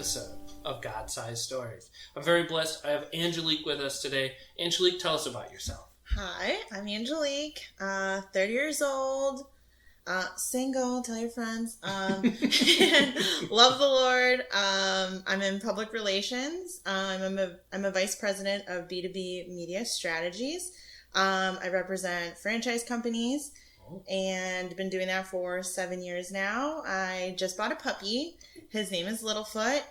episode of God-Sized Stories. I'm very blessed. I have Angelique with us today. Angelique, tell us about yourself. Hi, I'm Angelique, 30 years old, single, tell your friends, and love the Lord. I'm in public relations. I'm a vice president of B2B media strategies. I represent franchise companies and been doing that for 7 years now. I just bought a puppy. His name is Littlefoot.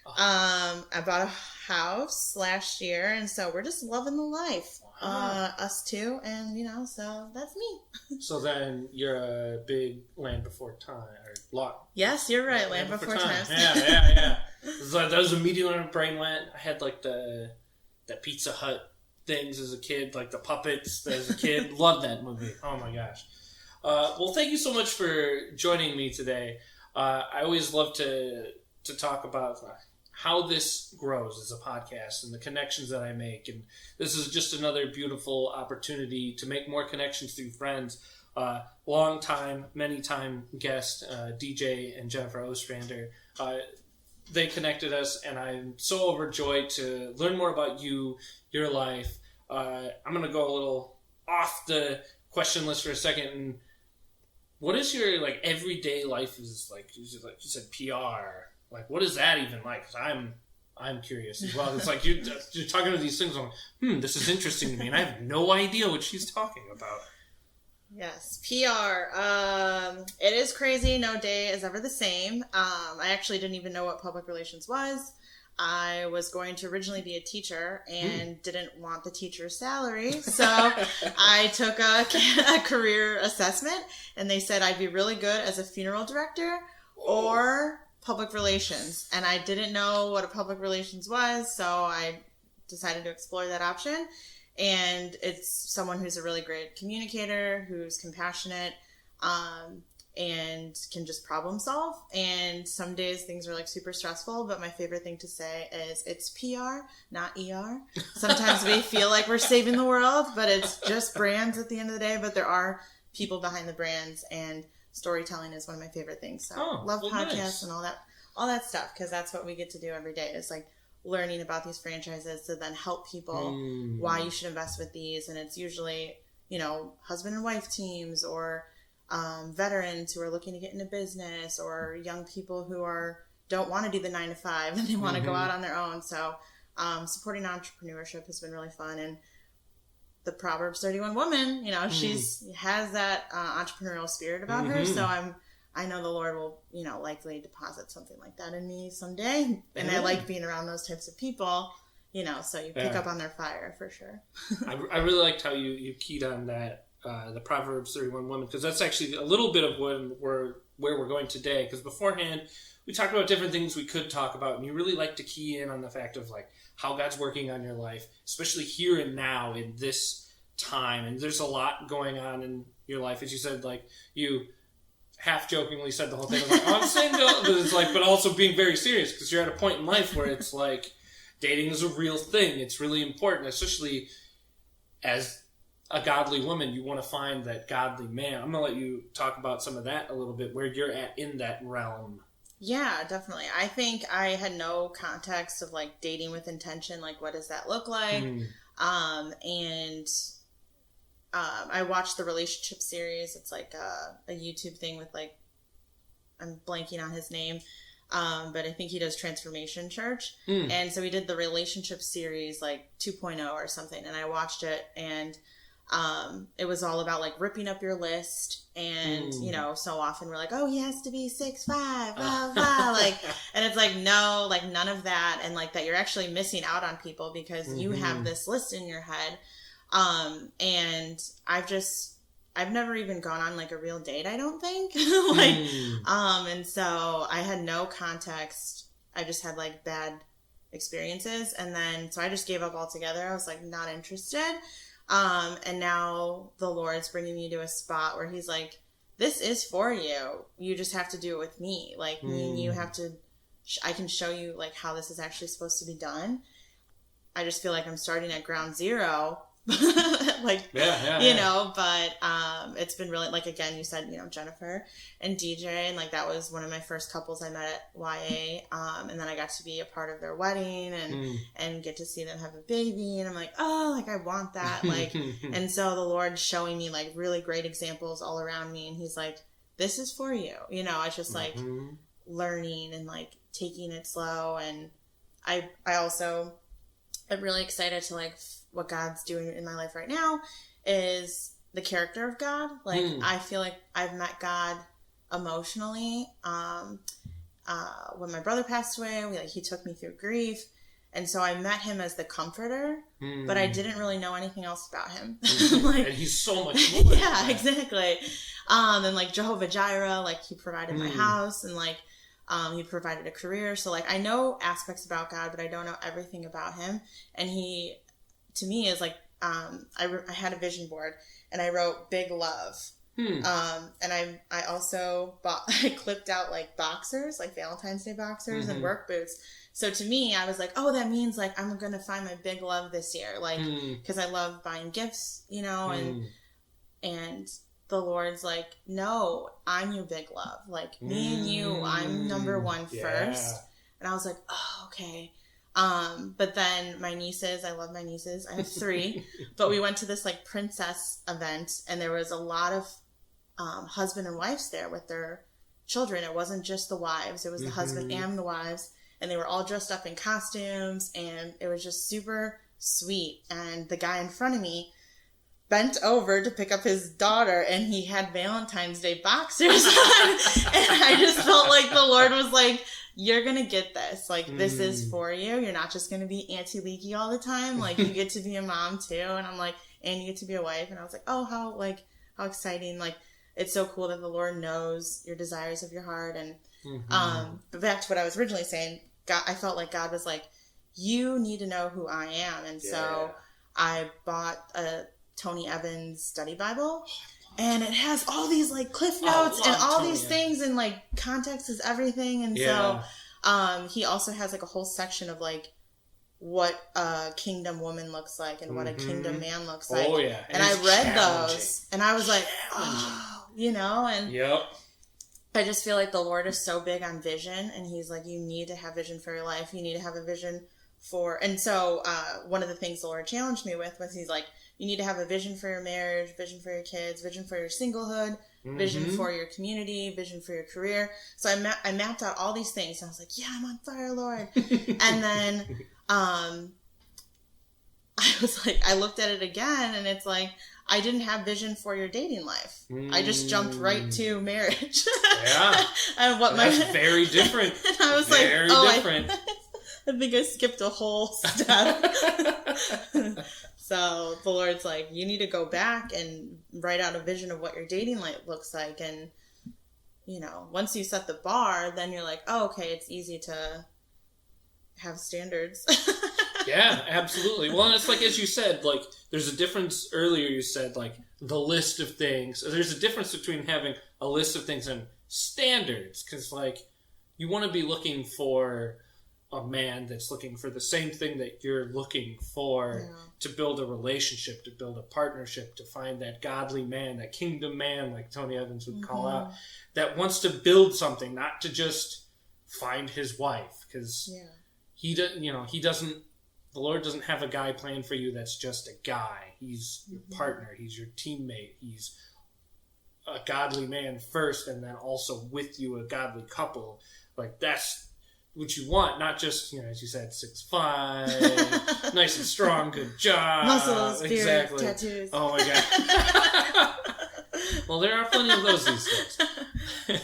I bought a house last year, and so we're just loving the life. Us two, and so that's me. So then you're a big Land Before Time, or lot. Yes, you're right. Land Before Time. Yeah. That was immediately when my brain went. I had like the Pizza Hut things as a kid, like the puppets as a kid. Loved that movie. Oh my gosh. Well, thank you so much for joining me today. I always love to talk about how this grows as a podcast and the connections that I make. And this is just another beautiful opportunity to make more connections through friends. Many-time guest, DJ and Jennifer Ostrander. They connected us, and I'm so overjoyed to learn more about you, your life. I'm going to go a little off the question list for a second. And what is your everyday life is like? You said PR. What is that even like? Because I'm curious as well. It's like you're talking about these things. I'm like, this is interesting to me, and I have no idea what she's talking about. Yes, PR. It is crazy. No day is ever the same. I actually didn't even know what public relations was. I was going to originally be a teacher and didn't want the teacher's salary. So I took a career assessment, and they said I'd be really good as a funeral director or public relations. And I didn't know what a public relations was, so I decided to explore that option. And it's someone who's a really great communicator, who's compassionate, and can just problem solve. And some days things are super stressful, but my favorite thing to say is it's PR, not ER. Sometimes we feel like we're saving the world, but it's just brands at the end of the day. But there are people behind the brands, and storytelling is one of my favorite things. So love podcasts nice. And all that stuff, because that's what we get to do every day is learning about these franchises to then help people why you should invest with these. And it's usually, husband and wife teams, or veterans who are looking to get into business, or young people who don't want to do the 9 to 5 and they want to go out on their own. So supporting entrepreneurship has been really fun. And the Proverbs 31 woman, she's has that entrepreneurial spirit about her. So I know the Lord will, likely deposit something like that in me someday. And I like being around those types of people, so you pick up on their fire for sure. I really liked how you keyed on that, the Proverbs 31 woman, because that's actually a little bit of where we're going today. Because beforehand, we talked about different things we could talk about, and you really like to key in on the fact of how God's working on your life, especially here and now in this time. And there's a lot going on in your life, as you said, you half jokingly said the whole thing. I'm single, but it's but also being very serious, because you're at a point in life where it's dating is a real thing. It's really important, especially as a godly woman. You want to find that godly man. I'm going to let you talk about some of that a little bit, where you're at in that realm. Yeah, definitely. I think I had no context of dating with intention. What does that look like? I watched the relationship series. It's a YouTube thing with I'm blanking on his name. But I think he does Transformation Church. And so he did the relationship series 2.0 or something. And I watched it, and it was all about ripping up your list. And, so often we're oh, he has to be 6'5", blah, blah. And it's no, none of that. And that you're actually missing out on people because you have this list in your head. And I've never even gone on a real date, I don't think. And so I had no context. I just had bad experiences. And then, so I just gave up altogether. I was not interested. And now the Lord's bringing me to a spot where he's this is for you. You just have to do it with me. Me and you have to, I can show you how this is actually supposed to be done. I just feel I'm starting at ground zero like, you know, but it's been really, like, again, you said, you know, Jennifer and DJ, and like that was one of my first couples I met at YA, and then I got to be a part of their wedding and get to see them have a baby, and I'm like, oh, like I want that, like, and so the Lord's showing me like really great examples all around me, and he's like, this is for you, you know. It's just like learning and like taking it slow, and I also am really excited to like what God's doing in my life right now is the character of God. Like, I feel like I've met God emotionally. When my brother passed away, he took me through grief. And so I met him as the comforter, but I didn't really know anything else about him. Like, and he's so much more. Yeah, exactly. And like Jehovah Jireh, like he provided my house, and like, he provided a career. So like, I know aspects about God, but I don't know everything about him. And he, to me, is like, I had a vision board and I wrote big love. And I also I clipped out like boxers, like Valentine's Day boxers and work boots. So to me, I was like, oh, that means like I'm going to find my big love this year. Like, cause I love buying gifts, you know, and the Lord's like, no, I'm your big love. Like me and you, I'm number one first. And I was like, oh, okay. But then my nieces, I love my nieces. I have 3, but we went to this like princess event, and there was a lot of husband and wives there with their children. It wasn't just the wives; it was the husband and the wives, and they were all dressed up in costumes, and it was just super sweet. And the guy in front of me bent over to pick up his daughter, and he had Valentine's Day boxers on. And I just felt like the Lord was like, you're gonna get this. Like, this is for you. You're not just gonna be Auntie Leaky all the time. Like, you get to be a mom too. And I'm like, and you get to be a wife. And I was like, oh, how exciting. Like, it's so cool that the Lord knows your desires of your heart. And but back to what I was originally saying, God, I felt like God was like, you need to know who I am. And so I bought a Tony Evans study Bible, and it has all these like cliff notes and all these things, and like context is everything. And so he also has like a whole section of like what a kingdom woman looks like and what a kingdom man looks like. And I read those, and I was like, oh, you know, and I just feel like the Lord is so big on vision, and he's like, you need to have vision for your life. You need to have a vision for, and so one of the things the Lord challenged me with was, he's like, you need to have a vision for your marriage, vision for your kids, vision for your singlehood, vision for your community, vision for your career. So I mapped out all these things, and I was like, yeah, I'm on fire, Lord. And then I was like, I looked at it again, and it's like, I didn't have vision for your dating life. I just jumped right to marriage. And that's very different. And I was very like, different. I think I skipped a whole step. So the Lord's like, you need to go back and write out a vision of what your dating life looks like. And, you know, once you set the bar, then you're like, oh, okay, it's easy to have standards. Yeah, absolutely. Well, and it's like, as you said, like, there's a difference. Earlier you said, like, the list of things. There's a difference between having a list of things and standards. Because, like, you want to be looking for a man that's looking for the same thing that you're looking for to build a relationship, to build a partnership, to find that godly man, that kingdom man, like Tony Evans would call out, that wants to build something, not to just find his wife. Because he doesn't, the Lord doesn't have a guy plan for you that's just a guy. He's your partner. He's your teammate. He's a godly man first, and then also with you, a godly couple. Like, that's what you want, not just, you know, as you said, 6'5", nice and strong, good job. Muscles, beard, tattoos. Oh my God. Well, there are plenty of those these days.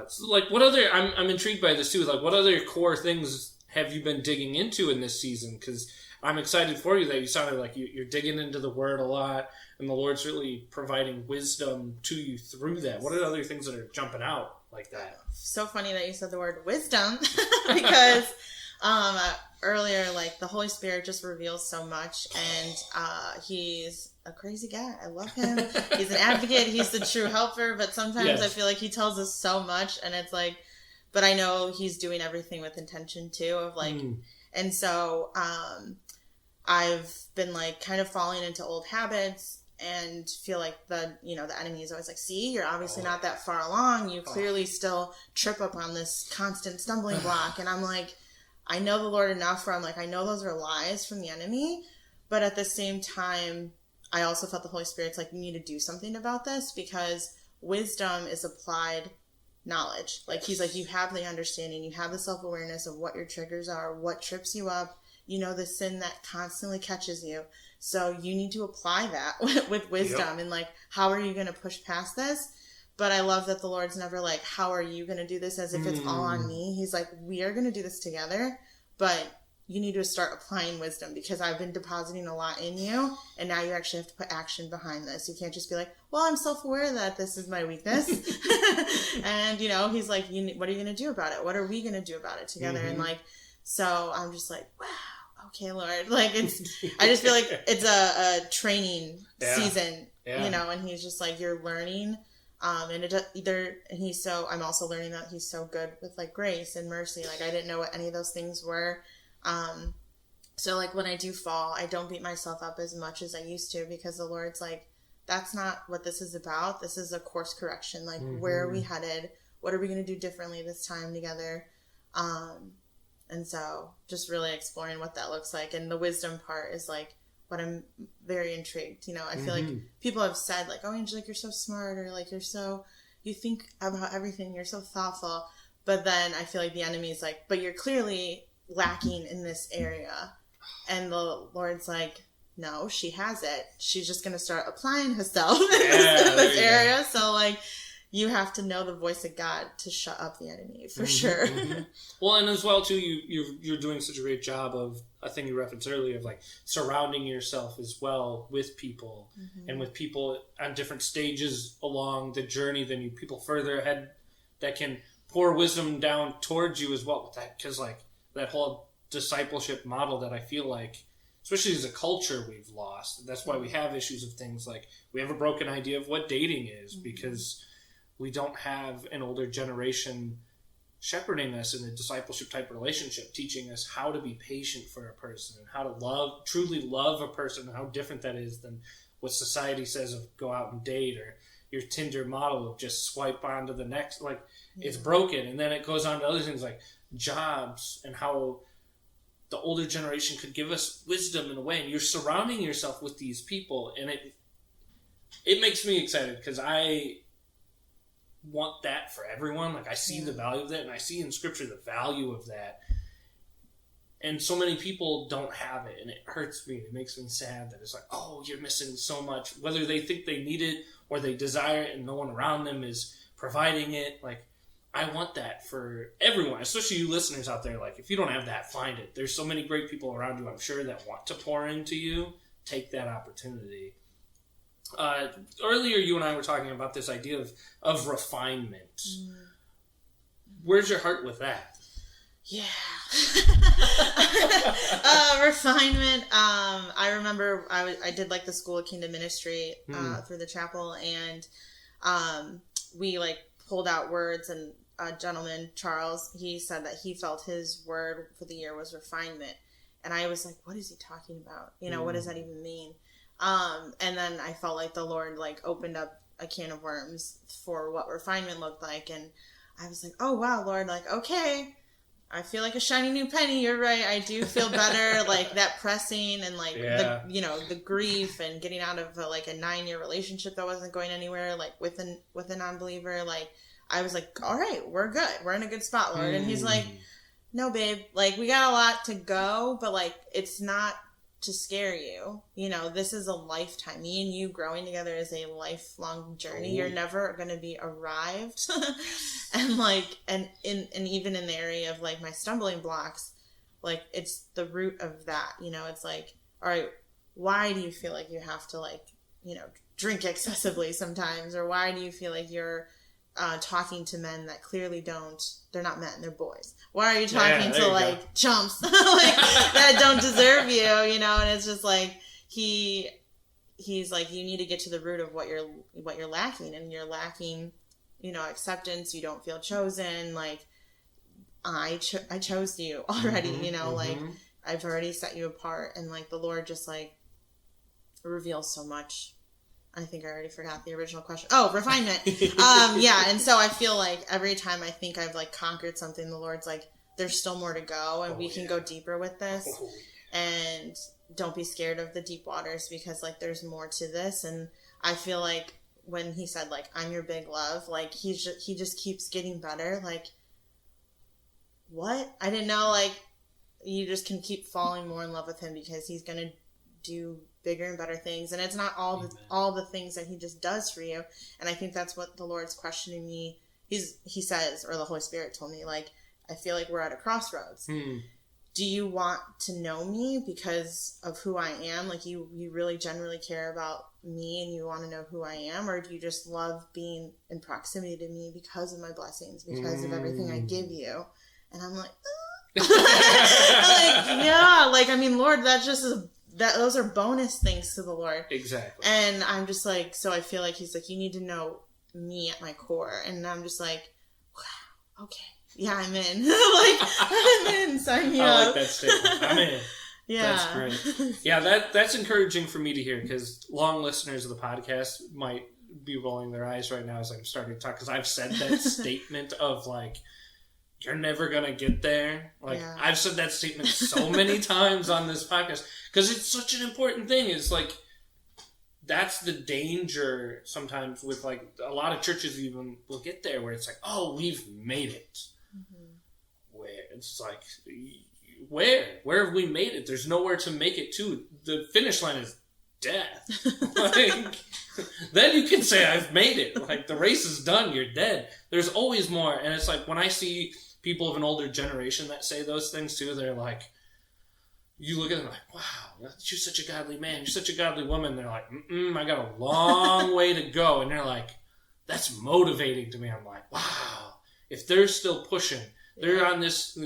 So like, what other, I'm intrigued by this too, like, what other core things have you been digging into in this season? Because I'm excited for you that you sounded like you're digging into the Word a lot, and the Lord's really providing wisdom to you through that. What are other things that are jumping out like that? So funny that you said the word wisdom, because earlier, like, the Holy Spirit just reveals so much, and he's a crazy guy. I love him. He's an advocate. He's the true helper, but sometimes I feel like he tells us so much, and it's like, but I know he's doing everything with intention too, of like, and so I've been like kind of falling into old habits and feel like the enemy is always like, see, you're obviously not that far along. You clearly still trip up on this constant stumbling block. And I'm like, I know the Lord enough where I'm like, I know those are lies from the enemy. But at the same time, I also felt the Holy Spirit's like, you need to do something about this, because wisdom is applied knowledge. Like, he's like, you have the understanding, you have the self-awareness of what your triggers are, what trips you up, the sin that constantly catches you. So you need to apply that with wisdom. Yep. And like, how are you going to push past this? But I love that the Lord's never like, how are you going to do this, as if it's all on me. He's like, we are going to do this together, but you need to start applying wisdom, because I've been depositing a lot in you, and now you actually have to put action behind this. You can't just be like, well, I'm self-aware that this is my weakness. And, he's like, what are you going to do about it? What are we going to do about it together? And like, so I'm just like, wow. Okay, Lord, like I just feel like it's a training season, and he's just like, you're learning, and I'm also learning that he's so good with like grace and mercy. Like, I didn't know what any of those things were. So like when I do fall, I don't beat myself up as much as I used to, because the Lord's like, that's not what this is about. This is a course correction. Like, where are we headed? What are we going to do differently this time together? And so just really exploring what that looks like. And the wisdom part is like what I'm very intrigued. I feel like people have said like, oh, Angelic, you're so smart, or like, you think about everything, you're so thoughtful. But then I feel like the enemy is like, but you're clearly lacking in this area. And the Lord's like, no, she has it. She's just going to start applying herself in this area. So like, you have to know the voice of God to shut up the enemy, for sure. Well, and as well, too, you're doing such a great job of, a thing you referenced earlier, of like surrounding yourself as well with people, and with people on different stages along the journey than you, people further ahead that can pour wisdom down towards you as well with that. Because like that whole discipleship model that I feel like, especially as a culture, we've lost. That's why we have issues of things like, we have a broken idea of what dating is, because we don't have an older generation shepherding us in a discipleship type relationship, teaching us how to be patient for a person and how to truly love a person, and how different that is than what society says of go out and date, or your Tinder model of just swipe on to the next. Like, it's broken. And then it goes on to other things like jobs, and how the older generation could give us wisdom in a way. And you're surrounding yourself with these people, and it makes me excited, because I want that for everyone. Like, I see the value of that, and I see in Scripture the value of that, and so many people don't have it, and it hurts me. It makes me sad that it's like, oh, you're missing so much, whether they think they need it or they desire it and no one around them is providing it. Like, I want that for everyone, especially you listeners out there. Like, if you don't have that, find it. There's so many great people around you, I'm sure, that want to pour into you. Take that opportunity. Earlier, you and I were talking about this idea of refinement. Where's your heart with that? Yeah. Refinement. I remember I did like the School of Kingdom Ministry through the chapel, and we like pulled out words, and a gentleman, Charles, he said that he felt his word for the year was refinement. And I was like, what is he talking about? What does that even mean? And then I felt like the Lord like opened up a can of worms for what refinement looked like. And I was like, oh wow, Lord, like, okay, I feel like a shiny new penny. You're right. I do feel better. Like that pressing and like, the grief and getting out of a 9-year relationship that wasn't going anywhere, like with a non-believer. Like, I was like, all right, we're good. We're in a good spot, Lord. And he's like, no, babe, like we got a lot to go, but like, it's not to scare you. This is a lifetime. Me and you growing together is a lifelong journey. You're never going to be arrived. and even in the area of like my stumbling blocks, like it's the root of that. It's like, all right, why do you feel like you have to drink excessively sometimes? Or why do you feel like you're talking to men that clearly they're not men, they're boys? Why are you talking to chumps that don't deserve you, and it's just like, he's like, you need to get to the root of what you're lacking, and you're lacking, acceptance. You don't feel chosen. Like, I chose you already, like, I've already set you apart. And like the Lord just like reveals so much. I think I already forgot the original question. Oh, refinement. Yeah. And so I feel like every time I think I've like conquered something, the Lord's like, there's still more to go, and we can go deeper with this. And don't be scared of the deep waters, because like there's more to this. And I feel like when he said like, I'm your big love, like he just keeps getting better. Like, what? I didn't know, like, you just can keep falling more in love with him, because he's going to do bigger and better things. And it's not all the things that he just does for you. And I think that's what the Lord's questioning me. He says, or the Holy Spirit told me, like, I feel like we're at a crossroads. Do you want to know me because of who I am? Like, you really genuinely care about me and you want to know who I am? Or do you just love being in proximity to me because of my blessings, because of everything I give you? And I'm like, like, yeah, like, I mean, Lord, those are bonus things to the Lord. Exactly. And I'm just like, so I feel like he's like, you need to know me at my core. And I'm just like, wow, okay. Yeah, I'm in. Like, I'm in. Sign me up. I like that statement. I'm in. Yeah. That's great. Yeah, that's encouraging for me to hear, because long listeners of the podcast might be rolling their eyes right now as I'm starting to talk, because I've said that statement of like, you're never going to get there. Like, I've said that statement so many times on this podcast, because it's such an important thing. It's like, that's the danger sometimes with like a lot of churches even will get there where it's like, oh, we've made it. Where it's like, where have we made it? There's nowhere to make it to. The finish line is death. Like, then you can say I've made it. Like, the race is done. You're dead. There's always more. And it's like, when I see people of an older generation that say those things too, they're like, you look at them like, wow, you're such a godly man. You're such a godly woman. They're like, I got a long way to go. And they're like, that's motivating to me. I'm like, wow, if they're still pushing, they're on this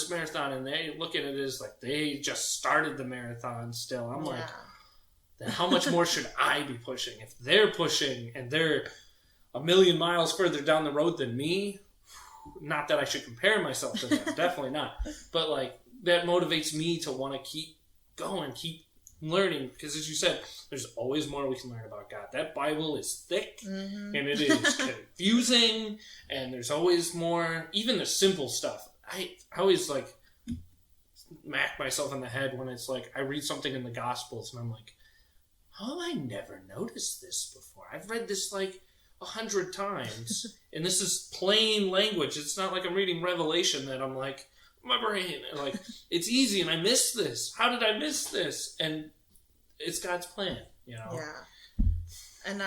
marathon, and they look at it as like they just started the marathon still. I'm like, then how much more should I be pushing? If they're pushing and they're a million miles further down the road than me, not that I should compare myself to them, definitely not. But like, that motivates me to want to keep going, keep learning, because as you said, there's always more we can learn about God. That Bible is thick, and it is confusing, and there's always more, even the simple stuff. I always like smack myself in the head when it's like I read something in the Gospels and I'm like, how have I never noticed this before? I've read this like 100 times, and this is plain language. It's not like I'm reading Revelation that I'm like, my brain, like, it's easy and I missed this. How did I miss this? And it's God's plan, you know? Yeah. And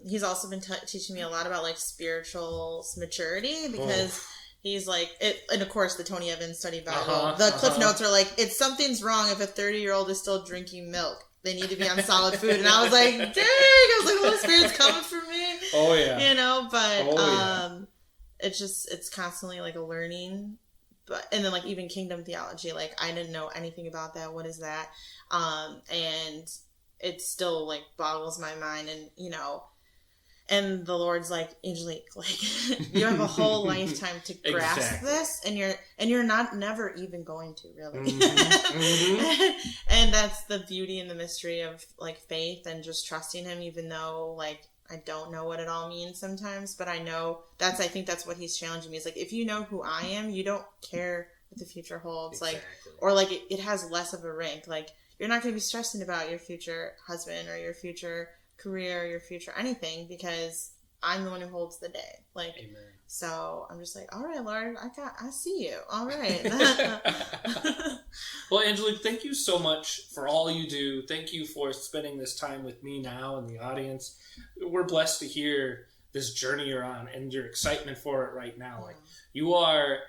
he's also been teaching me a lot about like spiritual maturity, because he's like, and of course the Tony Evans Study Bible, the Cliff Notes are like, it's something's wrong if a 30-year-old is still drinking milk. They need to be on solid food. And I was like, dang, I was like, Holy Spirit's coming for me. Oh yeah. You know, but it's constantly like a learning. But, and then like even kingdom theology, like I didn't know anything about that. What is that? And it still like boggles my mind, and you know, and the Lord's like, Angelique, like you have a whole lifetime to grasp this, and you're not never even going to really. And that's the beauty and the mystery of like faith and just trusting him, even though like I don't know what it all means sometimes, but I know I think that's what he's challenging me. Is like, if you know who I am, you don't care what the future holds. Exactly. Like, or like it has less of a rank. Like, you're not going to be stressing about your future husband or your future career or your future anything, because I'm the one who holds the day. Like, amen. So I'm just like, all right, Lord, I see you. All right. Well, Angelique, thank you so much for all you do. Thank you for spending this time with me now and the audience. We're blessed to hear this journey you're on and your excitement for it right now. Like, you are,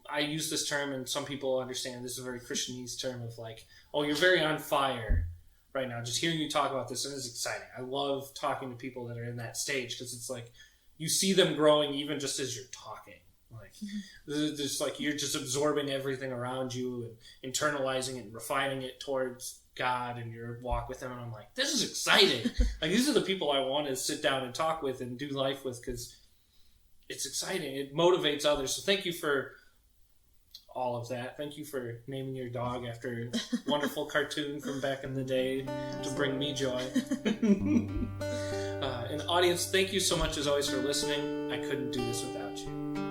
I use this term and some people understand this is a very Christianese term of like, oh, you're very on fire right now. Just hearing you talk about this is exciting. I love talking to people that are in that stage, because it's like you see them growing even just as you're talking. Like, just like you're just absorbing everything around you and internalizing it and refining it towards God and your walk with him. And I'm like, this is exciting. Like, these are the people I want to sit down and talk with and do life with, because it's exciting. It motivates others. So thank you for all of that. Thank you for naming your dog after a wonderful cartoon from back in the day to bring me joy. And audience, thank you so much as always for listening. I couldn't do this without you.